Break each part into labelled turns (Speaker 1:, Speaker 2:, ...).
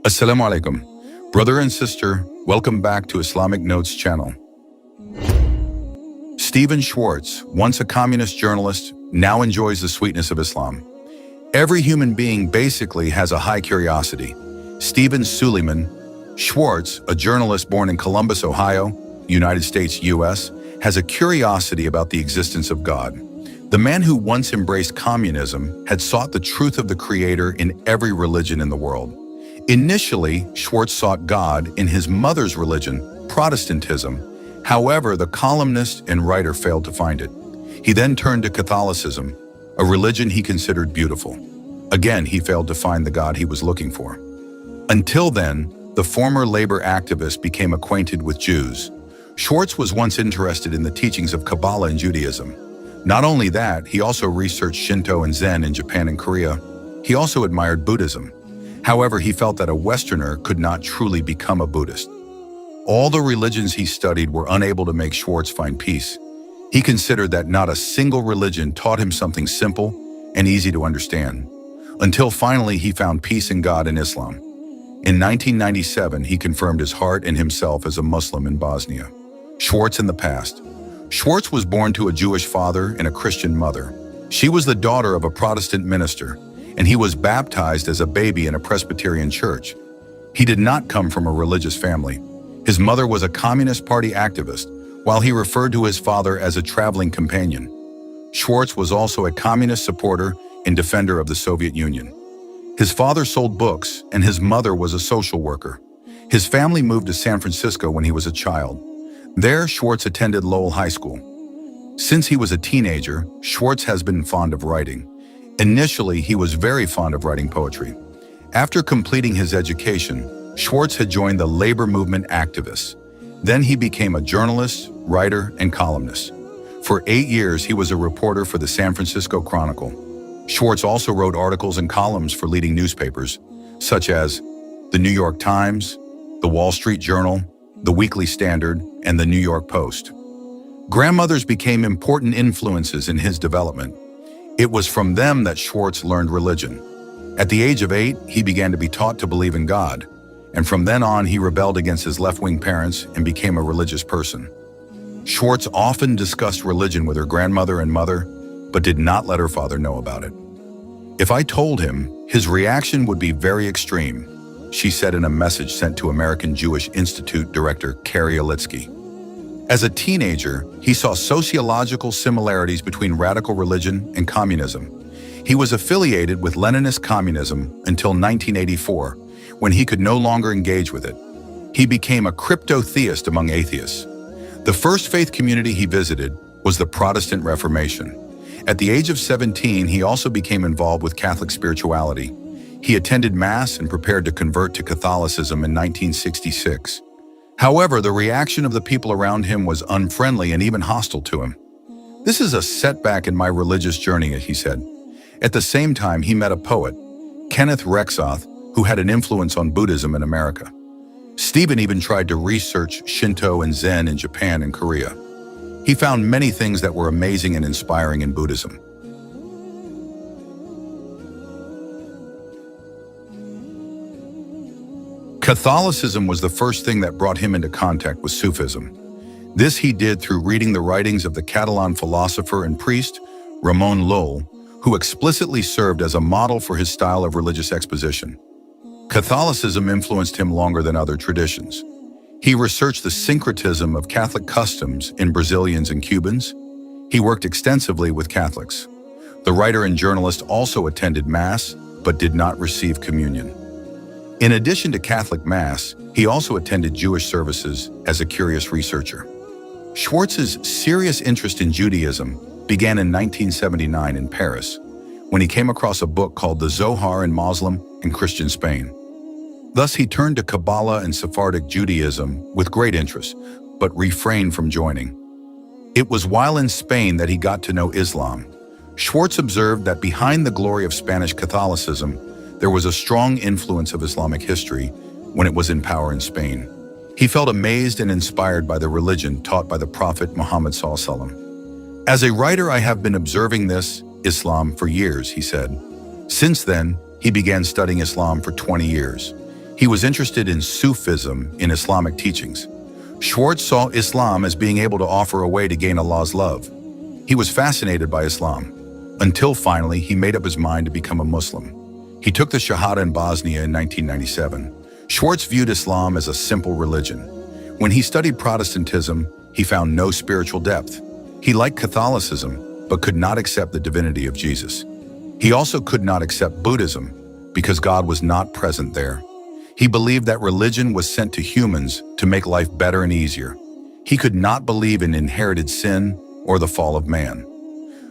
Speaker 1: Assalamu alaikum. Brother and sister, welcome back to Islamic Notes channel. Suleyman Schwartz, once a communist journalist, now enjoys the sweetness of Islam. Every human being basically has a high curiosity. Suleyman Schwartz, a journalist born in Columbus, Ohio, United States, US, has a curiosity about the existence of God. The man who once embraced communism had sought the truth of the Creator in every religion in the world. Initially, Schwartz sought God in his mother's religion, Protestantism. However, the columnist and writer failed to find it. He then turned to Catholicism, a religion he considered beautiful. Again, he failed to find the God he was looking for. Until then, the former labor activist became acquainted with Jews. Schwartz was once interested in the teachings of Kabbalah and Judaism. Not only that, he also researched Shinto and Zen in Japan and Korea. He also admired Buddhism. However, he felt that a Westerner could not truly become a Buddhist. All the religions he studied were unable to make Schwartz find peace. He considered that not a single religion taught him something simple and easy to understand. Until finally he found peace in God and Islam. In 1997, he confirmed his heart and himself as a Muslim in Bosnia. Schwartz in the past. Schwartz was born to a Jewish father and a Christian mother. She was the daughter of a Protestant minister, and he was baptized as a baby in a Presbyterian church. He did not come from a religious family. His mother was a Communist Party activist, while he referred to his father as a traveling companion. Schwartz was also a communist supporter and defender of the Soviet Union. His father sold books, and his mother was a social worker. His family moved to San Francisco when he was a child. There, Schwartz attended Lowell High School. Since he was a teenager, Schwartz has been fond of writing. Initially, he was very fond of writing poetry. After completing his education, Schwartz had joined the labor movement activists. Then he became a journalist, writer, and columnist. For 8 years, he was a reporter for the San Francisco Chronicle. Schwartz also wrote articles and columns for leading newspapers, such as the New York Times, the Wall Street Journal, the Weekly Standard, and the New York Post. Grandmothers became important influences in his development. It was from them that Schwartz learned religion. At the age of 8, he began to be taught to believe in God, and from then on he rebelled against his left-wing parents and became a religious person. Schwartz often discussed religion with her grandmother and mother, but did not let her father know about it. "If I told him, his reaction would be very extreme," she said in a message sent to American Jewish Institute director Carrie Alitsky. As a teenager, he saw sociological similarities between radical religion and communism. He was affiliated with Leninist communism until 1984, when he could no longer engage with it. He became a crypto-theist among atheists. The first faith community he visited was the Protestant Reformation. At the age of 17, he also became involved with Catholic spirituality. He attended Mass and prepared to convert to Catholicism in 1966. However, the reaction of the people around him was unfriendly and even hostile to him. "This is a setback in my religious journey," he said. At the same time, he met a poet, Kenneth Rexroth, who had an influence on Buddhism in America. Stephen even tried to research Shinto and Zen in Japan and Korea. He found many things that were amazing and inspiring in Buddhism. Catholicism was the first thing that brought him into contact with Sufism. This he did through reading the writings of the Catalan philosopher and priest, Ramon Llull, who explicitly served as a model for his style of religious exposition. Catholicism influenced him longer than other traditions. He researched the syncretism of Catholic customs in Brazilians and Cubans. He worked extensively with Catholics. The writer and journalist also attended Mass, but did not receive communion. In addition to Catholic Mass, he also attended Jewish services as a curious researcher. Schwartz's serious interest in Judaism began in 1979 in Paris, when he came across a book called The Zohar in Muslim and Christian Spain. Thus, he turned to Kabbalah and Sephardic Judaism with great interest, but refrained from joining. It was while in Spain that he got to know Islam. Schwartz observed that behind the glory of Spanish Catholicism, there was a strong influence of Islamic history when it was in power in Spain. He felt amazed and inspired by the religion taught by the Prophet Muhammad SAW. "As a writer, I have been observing this, Islam, for years," he said. Since then, he began studying Islam for 20 years. He was interested in Sufism in Islamic teachings. Schwartz saw Islam as being able to offer a way to gain Allah's love. He was fascinated by Islam, until finally he made up his mind to become a Muslim. He took the Shahada in Bosnia in 1997. Schwartz viewed Islam as a simple religion. When he studied Protestantism, he found no spiritual depth. He liked Catholicism, but could not accept the divinity of Jesus. He also could not accept Buddhism, because God was not present there. He believed that religion was sent to humans to make life better and easier. He could not believe in inherited sin or the fall of man.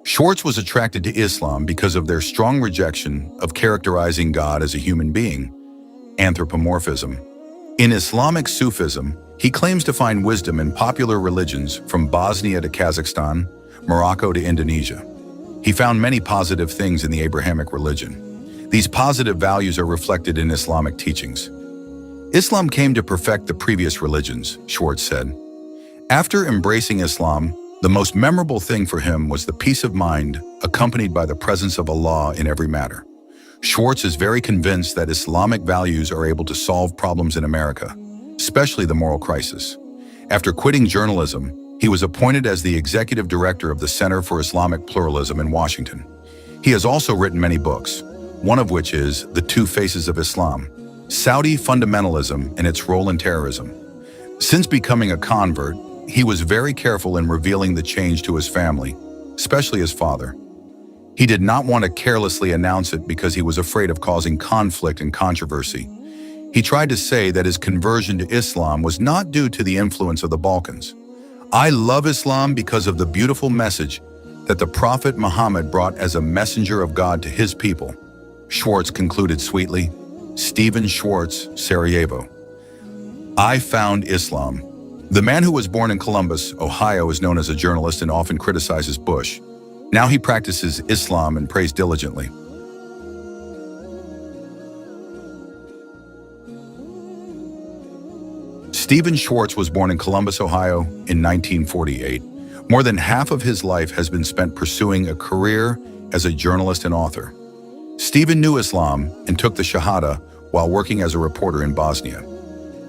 Speaker 1: Schwartz was attracted to Islam because of their strong rejection of characterizing God as a human being, anthropomorphism. In Islamic Sufism, he claims to find wisdom in popular religions from Bosnia to Kazakhstan, Morocco to Indonesia. He found many positive things in the Abrahamic religion. These positive values are reflected in Islamic teachings. Islam came to perfect the previous religions, Schwartz said. After embracing Islam, the most memorable thing for him was the peace of mind accompanied by the presence of Allah in every matter. Schwartz is very convinced that Islamic values are able to solve problems in America, especially the moral crisis. After quitting journalism, he was appointed as the executive director of the Center for Islamic Pluralism in Washington. He has also written many books, one of which is The Two Faces of Islam, Saudi Fundamentalism and Its Role in Terrorism. Since becoming a convert, he was very careful in revealing the change to his family, especially his father. He did not want to carelessly announce it because he was afraid of causing conflict and controversy. He tried to say that his conversion to Islam was not due to the influence of the Balkans. I love Islam because of the beautiful message that the Prophet Muhammad brought as a messenger of God to his people, Schwartz concluded sweetly. Suleyman Schwartz, Sarajevo. I found Islam. The man who was born in Columbus, Ohio, is known as a journalist and often criticizes Bush. Now he practices Islam and prays diligently. Suleyman Schwartz was born in Columbus, Ohio in 1948. More than half of his life has been spent pursuing a career as a journalist and author. Suleyman knew Islam and took the Shahada while working as a reporter in Bosnia.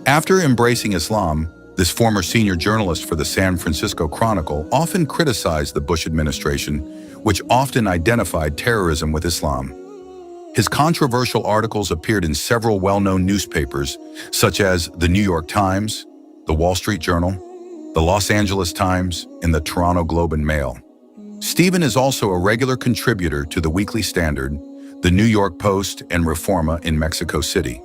Speaker 1: After embracing Islam, this former senior journalist for the San Francisco Chronicle often criticized the Bush administration, which often identified terrorism with Islam. His controversial articles appeared in several well-known newspapers, such as the New York Times, the Wall Street Journal, the Los Angeles Times, and the Toronto Globe and Mail. Suleyman is also a regular contributor to the Weekly Standard, the New York Post, and Reforma in Mexico City.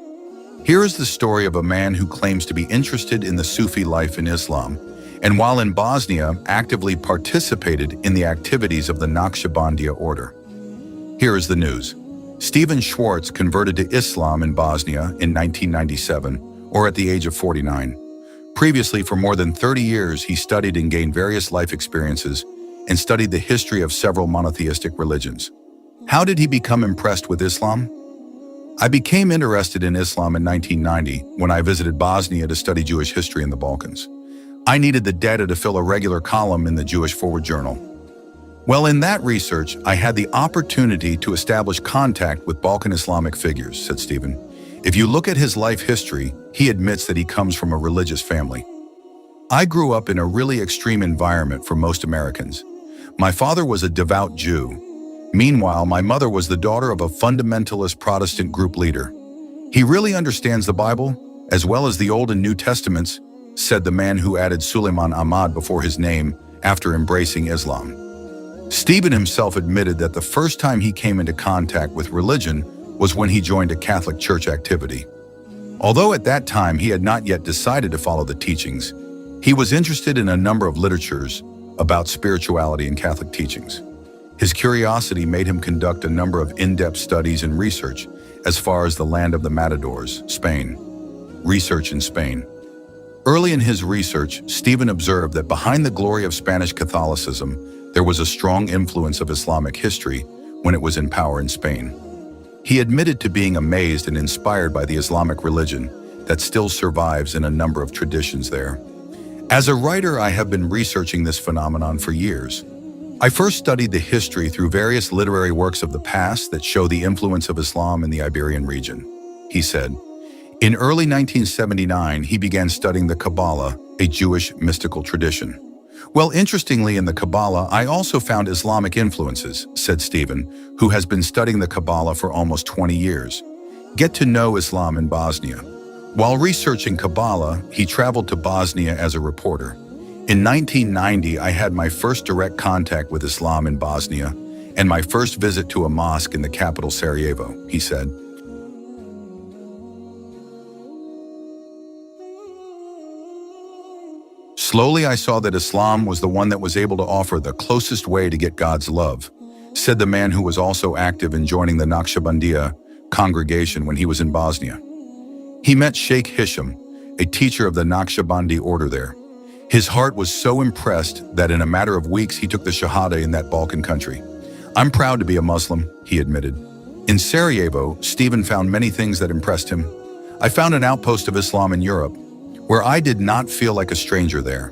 Speaker 1: Here is the story of a man who claims to be interested in the Sufi life in Islam, and while in Bosnia, actively participated in the activities of the Naqshbandiya order. Here is the news. Suleyman Schwartz converted to Islam in Bosnia in 1997, or at the age of 49. Previously, for more than 30 years, he studied and gained various life experiences and studied the history of several monotheistic religions. How did he become impressed with Islam? I became interested in Islam in 1990 when I visited Bosnia to study Jewish history in the Balkans. I needed the data to fill a regular column in the Jewish Forward Journal. Well, in that research, I had the opportunity to establish contact with Balkan Islamic figures, said Suleyman. If you look at his life history, he admits that he comes from a religious family. I grew up in a really extreme environment for most Americans. My father was a devout Jew. Meanwhile, my mother was the daughter of a fundamentalist Protestant group leader. He really understands the Bible, as well as the Old and New Testaments, said the man who added Suleiman Ahmad before his name after embracing Islam. Suleyman himself admitted that the first time he came into contact with religion was when he joined a Catholic church activity. Although at that time he had not yet decided to follow the teachings, he was interested in a number of literatures about spirituality and Catholic teachings. His curiosity made him conduct a number of in-depth studies and research as far as the land of the Matadors, Spain. Research in Spain. Early in his research, Suleyman observed that behind the glory of Spanish Catholicism, there was a strong influence of Islamic history when it was in power in Spain. He admitted to being amazed and inspired by the Islamic religion that still survives in a number of traditions there. As a writer, I have been researching this phenomenon for years. I first studied the history through various literary works of the past that show the influence of Islam in the Iberian region. He said, In early 1979, he began studying the Kabbalah, a Jewish mystical tradition. Well, interestingly, in the Kabbalah, I also found Islamic influences, said Stephen, who has been studying the Kabbalah for almost 20 years. Get to know Islam in Bosnia. While researching Kabbalah, he traveled to Bosnia as a reporter. In 1990, I had my first direct contact with Islam in Bosnia and my first visit to a mosque in the capital Sarajevo, he said. Slowly, I saw that Islam was the one that was able to offer the closest way to get God's love, said the man who was also active in joining the Naqshbandiya congregation when he was in Bosnia. He met Sheikh Hisham, a teacher of the Naqshbandi order there. His heart was so impressed that in a matter of weeks he took the Shahada in that Balkan country. I'm proud to be a Muslim, he admitted. In Sarajevo, Stephen found many things that impressed him. I found an outpost of Islam in Europe, where I did not feel like a stranger there,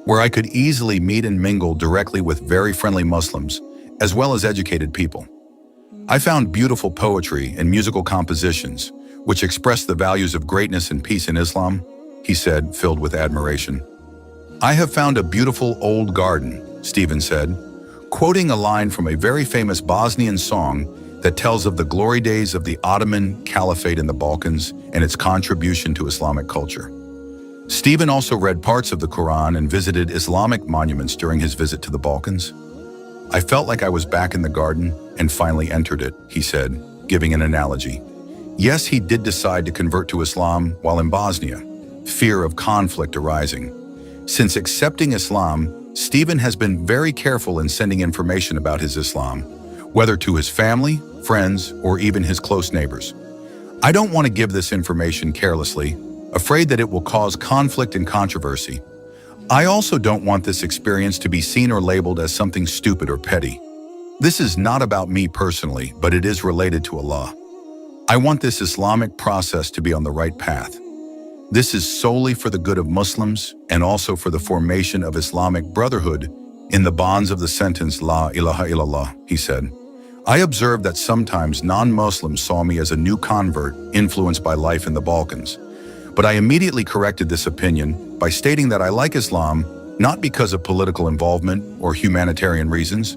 Speaker 1: where I could easily meet and mingle directly with very friendly Muslims, as well as educated people. I found beautiful poetry and musical compositions, which expressed the values of greatness and peace in Islam, he said, filled with admiration. I have found a beautiful old garden, Stephen said, quoting a line from a very famous Bosnian song that tells of the glory days of the Ottoman Caliphate in the Balkans and its contribution to Islamic culture. Stephen also read parts of the Quran and visited Islamic monuments during his visit to the Balkans. I felt like I was back in the garden and finally entered it, he said, giving an analogy. Yes, he did decide to convert to Islam while in Bosnia, fear of conflict arising. Since accepting Islam, Stephen has been very careful in sending information about his Islam, whether to his family, friends, or even his close neighbors. I don't want to give this information carelessly, afraid that it will cause conflict and controversy. I also don't want this experience to be seen or labeled as something stupid or petty. This is not about me personally, but it is related to Allah. I want this Islamic process to be on the right path. This is solely for the good of Muslims and also for the formation of Islamic brotherhood in the bonds of the sentence La ilaha illallah, he said. I observed that sometimes non-Muslims saw me as a new convert influenced by life in the Balkans. But I immediately corrected this opinion by stating that I like Islam not because of political involvement or humanitarian reasons,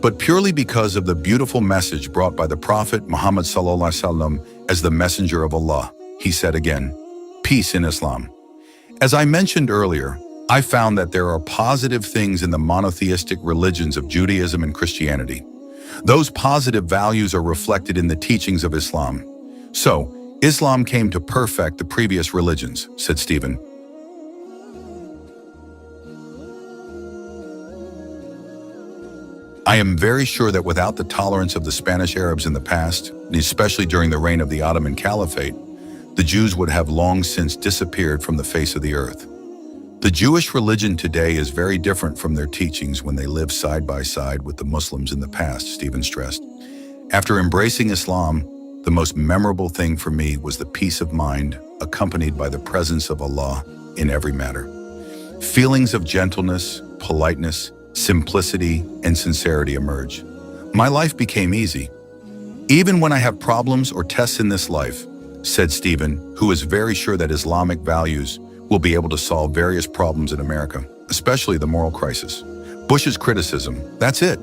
Speaker 1: but purely because of the beautiful message brought by the Prophet Muhammad ﷺ as the messenger of Allah. He said again, peace in Islam. As I mentioned earlier, I found that there are positive things in the monotheistic religions of Judaism and Christianity. Those positive values are reflected in the teachings of Islam. So, Islam came to perfect the previous religions, said Stephen. I am very sure that without the tolerance of the Spanish Arabs in the past, and especially during the reign of the Ottoman Caliphate, the Jews would have long since disappeared from the face of the earth. The Jewish religion today is very different from their teachings when they live side by side with the Muslims in the past, Stephen stressed. After embracing Islam, the most memorable thing for me was the peace of mind accompanied by the presence of Allah in every matter. Feelings of gentleness, politeness, simplicity, and sincerity emerge. My life became easy. Even when I have problems or tests in this life, said Stephen, who is very sure that Islamic values will be able to solve various problems in America, especially the moral crisis. Bush's criticism, that's it.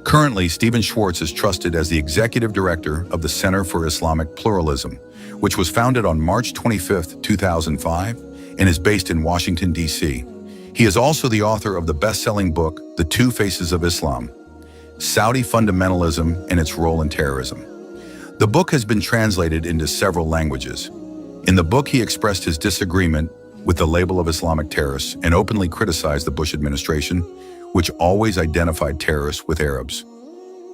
Speaker 1: Currently, Suleyman Schwartz is trusted as the executive director of the Center for Islamic Pluralism, which was founded on March 25, 2005, and is based in Washington, D.C. He is also the author of the best-selling book, The Two Faces of Islam, Saudi Fundamentalism and Its Role in Terrorism. The book has been translated into several languages. In the book, he expressed his disagreement with the label of Islamic terrorists and openly criticized the Bush administration, which always identified terrorists with Arabs.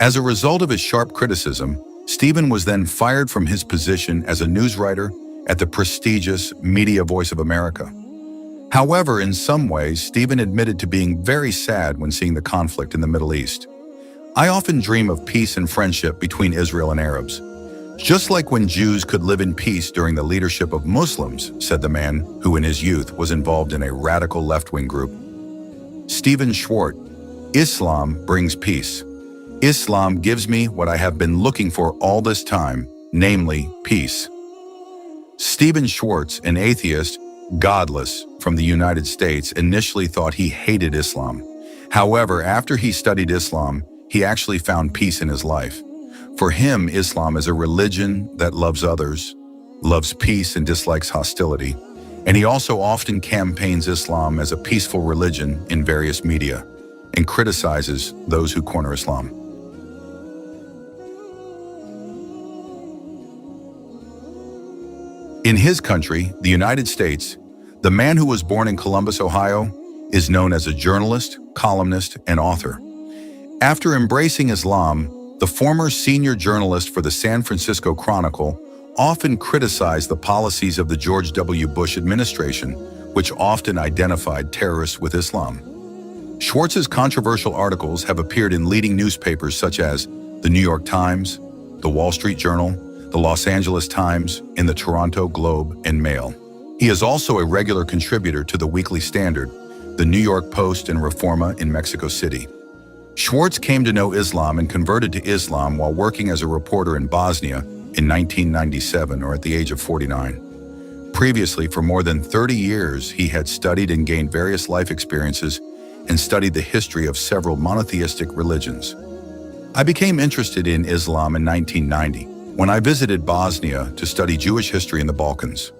Speaker 1: As a result of his sharp criticism, Stephen was then fired from his position as a news writer at the prestigious Media Voice of America. However, in some ways, Stephen admitted to being very sad when seeing the conflict in the Middle East. I often dream of peace and friendship between Israel and Arabs. Just like when Jews could live in peace during the leadership of Muslims, said the man who in his youth was involved in a radical left-wing group. Suleyman Schwartz, Islam brings peace. Islam gives me what I have been looking for all this time, namely peace. Suleyman Schwartz, an atheist, godless, from the United States, initially thought he hated Islam. However, after he studied Islam, he actually found peace in his life. For him, Islam is a religion that loves others, loves peace and dislikes hostility, and he also often campaigns Islam as a peaceful religion in various media and criticizes those who corner Islam. In his country, the United States, the man who was born in Columbus, Ohio, is known as a journalist, columnist, and author. After embracing Islam, the former senior journalist for the San Francisco Chronicle often criticized the policies of the George W. Bush administration, which often identified terrorists with Islam. Schwartz's controversial articles have appeared in leading newspapers such as the New York Times, the Wall Street Journal, the Los Angeles Times, and the Toronto Globe and Mail. He is also a regular contributor to the Weekly Standard, the New York Post, and Reforma in Mexico City. Schwartz came to know Islam and converted to Islam while working as a reporter in Bosnia in 1997, or at the age of 49. Previously, for more than 30 years, he had studied and gained various life experiences and studied the history of several monotheistic religions. I became interested in Islam in 1990 when I visited Bosnia to study Jewish history in the Balkans.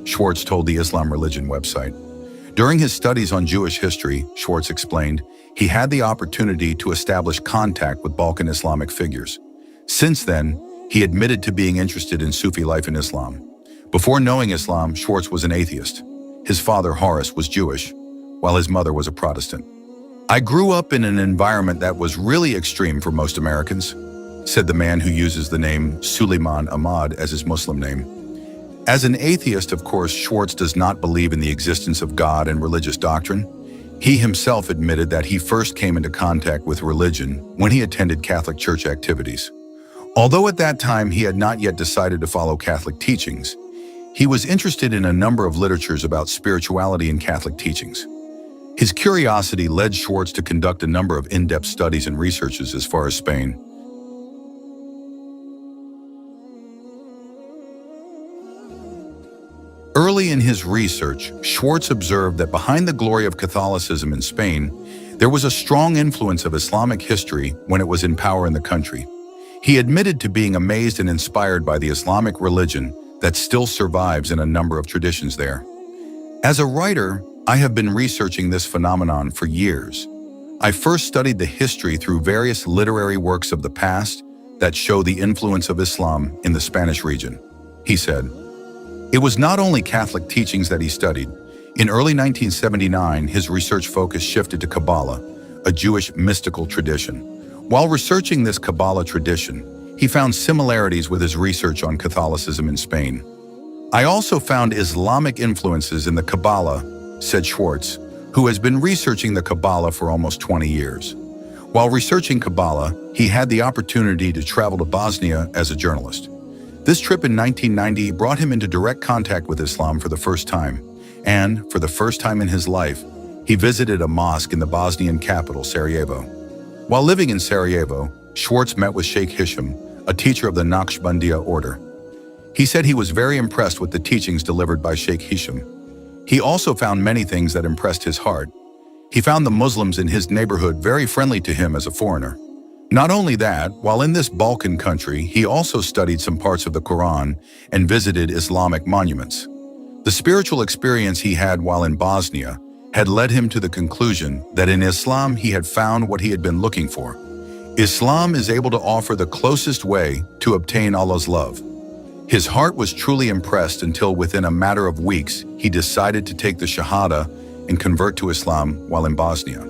Speaker 1: Schwartz told the Islam Religion website. During his studies on Jewish history, Schwartz explained, he had the opportunity to establish contact with Balkan Islamic figures. Since then, he admitted to being interested in Sufi life in Islam. Before knowing Islam, Schwartz was an atheist. His father, Horace, was Jewish, while his mother was a Protestant. "I grew up in an environment that was really extreme for most Americans," said the man who uses the name Suleyman Ahmad as his Muslim name. As an atheist, of course, Schwartz does not believe in the existence of God and religious doctrine. He himself admitted that he first came into contact with religion when he attended Catholic Church activities. Although at that time he had not yet decided to follow Catholic teachings, he was interested in a number of literatures about spirituality and Catholic teachings. His curiosity led Schwartz to conduct a number of in-depth studies and researches as far as Spain. Early in his research, Schwartz observed that behind the glory of Catholicism in Spain, there was a strong influence of Islamic history when it was in power in the country. He admitted to being amazed and inspired by the Islamic religion that still survives in a number of traditions there. As a writer, I have been researching this phenomenon for years. I first studied the history through various literary works of the past that show the influence of Islam in the Spanish region, he said. It was not only Catholic teachings that he studied. In early 1979, his research focus shifted to Kabbalah, a Jewish mystical tradition. While researching this Kabbalah tradition, he found similarities with his research on Catholicism in Spain. "I also found Islamic influences in the Kabbalah," said Schwartz, who has been researching the Kabbalah for almost 20 years. While researching Kabbalah, he had the opportunity to travel to Bosnia as a journalist. This trip in 1990 brought him into direct contact with Islam for the first time, and, for the first time in his life, he visited a mosque in the Bosnian capital, Sarajevo. While living in Sarajevo, Schwartz met with Sheikh Hisham, a teacher of the Naqshbandiya order. He said he was very impressed with the teachings delivered by Sheikh Hisham. He also found many things that impressed his heart. He found the Muslims in his neighborhood very friendly to him as a foreigner. Not only that, while in this Balkan country, he also studied some parts of the Quran and visited Islamic monuments. The spiritual experience he had while in Bosnia had led him to the conclusion that in Islam he had found what he had been looking for. Islam is able to offer the closest way to obtain Allah's love. His heart was truly impressed until within a matter of weeks, he decided to take the Shahada and convert to Islam while in Bosnia.